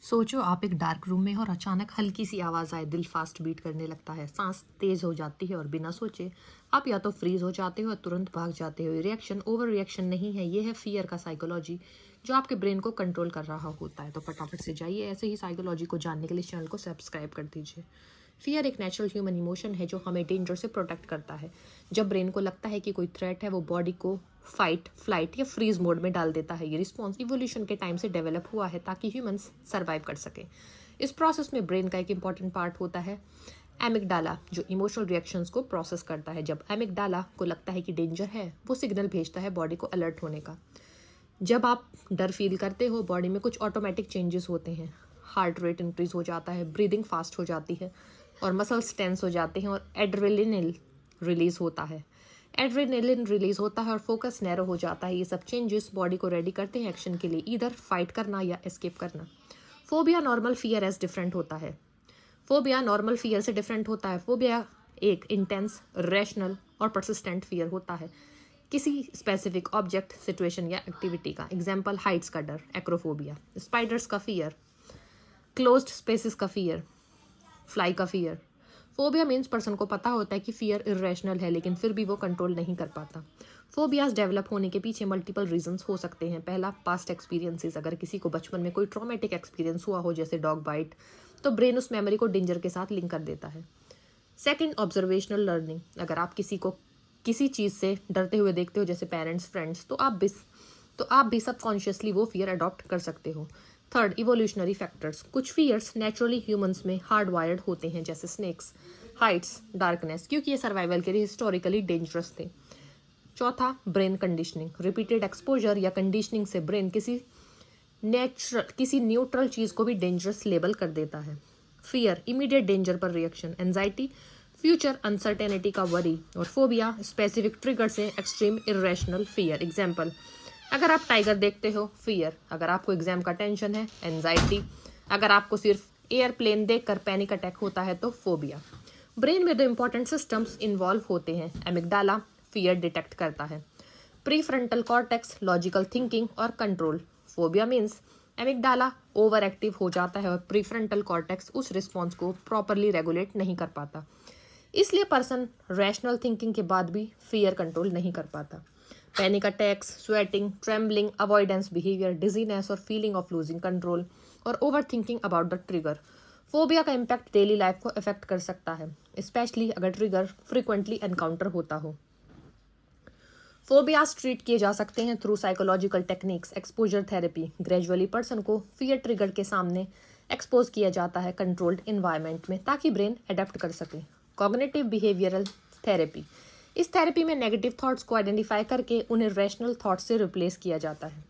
सोचो आप एक डार्क रूम में हो और अचानक हल्की सी आवाज़ आए, दिल फास्ट बीट करने लगता है, सांस तेज हो जाती है और बिना सोचे आप या तो फ्रीज हो जाते हो या तुरंत भाग जाते हो। ये रिएक्शन ओवर रिएक्शन नहीं है, ये है फियर का साइकोलॉजी जो आपके ब्रेन को कंट्रोल कर रहा होता है। तो फटाफट से जाइए, ऐसे ही साइकोलॉजी को जानने के लिए इस चैनल को सब्सक्राइब कर दीजिए। फियर एक नेचुरल ह्यूमन इमोशन है जो हमें डेंजर से प्रोटेक्ट करता है। जब ब्रेन को लगता है कि कोई थ्रेट है, वो बॉडी को फाइट, फ्लाइट या फ्रीज मोड में डाल देता है। ये रिस्पॉन्स इवोल्यूशन के टाइम से डेवलप हुआ है ताकि ह्यूमंस सर्वाइव कर सके। इस प्रोसेस में ब्रेन का एक इंपॉर्टेंट पार्ट होता है एमिगडाला, जो इमोशनल रिएक्शंस को प्रोसेस करता है। जब एमिगडाला को लगता है कि डेंजर है, वो सिग्नल भेजता है बॉडी को अलर्ट होने का। जब आप डर फील करते हो, बॉडी में कुछ ऑटोमेटिक चेंजेस होते हैं। हार्ट रेट इंक्रीज हो जाता है, ब्रीदिंग फास्ट हो जाती है और मसल्स टेंस हो जाते हैं और एड्रेनलिन रिलीज होता है। एड्रेनलिन रिलीज होता है और फोकस नैरो हो जाता है। ये सब चेंजेस बॉडी को रेडी करते हैं एक्शन के लिए, इधर फाइट करना या एस्केप करना। Phobia normal fear as different होता है। फोबिया नॉर्मल फियर से डिफरेंट होता है। फोबिया एक इंटेंस, रैशनल और परसिस्टेंट फियर होता है किसी स्पेसिफिक ऑब्जेक्ट, सिचुएशन या एक्टिविटी का। एग्जाम्पल, हाइट्स का डर, एक्रोफोबिया। स्पाइडर्स का फियर, क्लोज्ड स्पेसिस का फियर, फ्लाई का फियर। फोबिया मीन्स पर्सन को पता होता है कि फियर इरेशनल है, लेकिन फिर भी वो कंट्रोल नहीं कर पाता। फोबियाज डेवलप होने के पीछे मल्टीपल रीजंस हो सकते हैं। पहला, पास्ट एक्सपीरियंसेस। अगर किसी को बचपन में कोई ट्रॉमेटिक एक्सपीरियंस हुआ हो, जैसे डॉग बाइट, तो ब्रेन उस मेमोरी को डेंजर के साथ लिंक कर देता है। Second, observational learning. अगर आप किसी को किसी चीज़ से डरते हुए देखते हो, जैसे पेरेंट्स, फ्रेंड्स, तो आप भी सबकॉन्शियसली वो फियर अडॉप्ट कर सकते हो। Third, evolutionary factors. कुछ फियर्स नेचुरली ह्यूमंस में हार्ड वायर्ड होते हैं, जैसे स्नेक्स, हाइट्स, डार्कनेस, क्योंकि ये सर्वाइवल के लिए हिस्टोरिकली डेंजरस थे। चौथा, ब्रेन कंडीशनिंग। रिपीटेड एक्सपोजर या कंडीशनिंग से ब्रेन किसी न्यूट्रल चीज़ को भी डेंजरस लेबल कर देता है। फियर, इमीडिएट डेंजर पर रिएक्शन। एंजाइटी, फ्यूचर अनसर्टेनिटी का वरी। और फोबिया, स्पेसिफिक ट्रिगर से एक्सट्रीम इरेशनल फियर। एग्जाम्पल, अगर आप टाइगर देखते हो, फियर। अगर आपको एग्जाम का टेंशन है, एंजाइटी। अगर आपको सिर्फ एयरप्लेन देखकर पैनिक अटैक होता है, तो फोबिया। ब्रेन में दो इंपॉर्टेंट सिस्टम्स इन्वॉल्व होते हैं। एमिगडाला फियर डिटेक्ट करता है, प्रीफ्रंटल कॉर्टेक्स लॉजिकल थिंकिंग और control. Phobia means amygdala over active हो जाता है और प्रीफ्रंटल कॉर्टेक्स उस रिस्पॉन्स को प्रॉपरली रेगुलेट नहीं कर पाता। इसलिए पर्सन रैशनल थिंकिंग के बाद भी फियर कंट्रोल नहीं कर पाता। Panic attacks, sweating, trembling, avoidance behaviour, dizziness और फीलिंग ऑफ लूजिंग कंट्रोल और over thinking about the trigger. Phobia का इम्पैक्ट डेली लाइफ को अफेक्ट कर सकता है, स्पेशली अगर ट्रिगर फ्रिक्वेंटली एनकाउंटर होता हो। फोबियाज ट्रीट किए जा सकते हैं through psychological techniques, exposure therapy. Gradually person को फियर ट्रिगर के सामने एक्सपोज किया जाता है कंट्रोल्ड इन्वायरमेंट में, ताकि ब्रेन अडेप्ट कर सके। Cognitive behavioural therapy. इस थेरेपी में नेगेटिव थॉट्स को आइडेंटिफाई करके उन्हें रैशनल थॉट्स से रिप्लेस किया जाता है।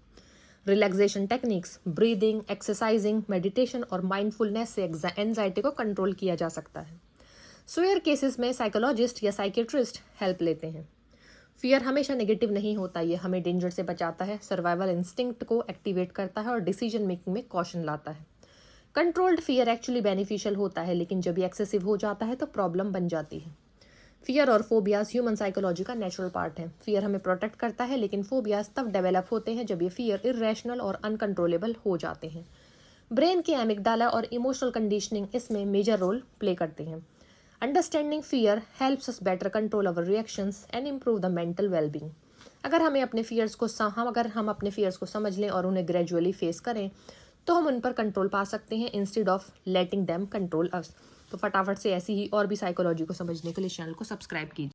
Relaxation techniques, breathing, exercising, meditation और माइंडफुलनेस से एंजाइटी को कंट्रोल किया जा सकता है। सुयर केसेस में साइकोलॉजिस्ट या साइकेट्रिस्ट हेल्प लेते हैं। फियर हमेशा नेगेटिव नहीं होता, ये हमें डेंजर से बचाता है, सर्वाइवल इंस्टिंक्ट को एक्टिवेट करता है और डिसीजन मेकिंग में कॉशन लाता है। कंट्रोल्ड फियर एक्चुअली बेनिफिशियल होता है, लेकिन जब ये एक्सेसिव हो जाता है तो प्रॉब्लम बन जाती है। फियर और फोबियाज ह्यूमन साइकोलॉजी का नेचुरल पार्ट है। फियर हमें प्रोटेक्ट करता है, लेकिन फोबियाज तब डेवलप होते हैं जब ये फियर इरेशनल और अनकंट्रोलेबल हो जाते हैं। ब्रेन के एमिगडाला और इमोशनल कंडीशनिंग इसमें मेजर रोल प्ले करते हैं। Understanding fear helps us better control our reactions and improve the mental wellbeing. अगर हम अपने फियर्स को समझ लें और उन्हें ग्रेजुअली फेस करें, तो हम उन पर कंट्रोल पा सकते हैं instead of letting them control us. तो फटाफट से ऐसी ही और भी साइकोलॉजी को समझने के लिए चैनल को सब्सक्राइब कीजिए।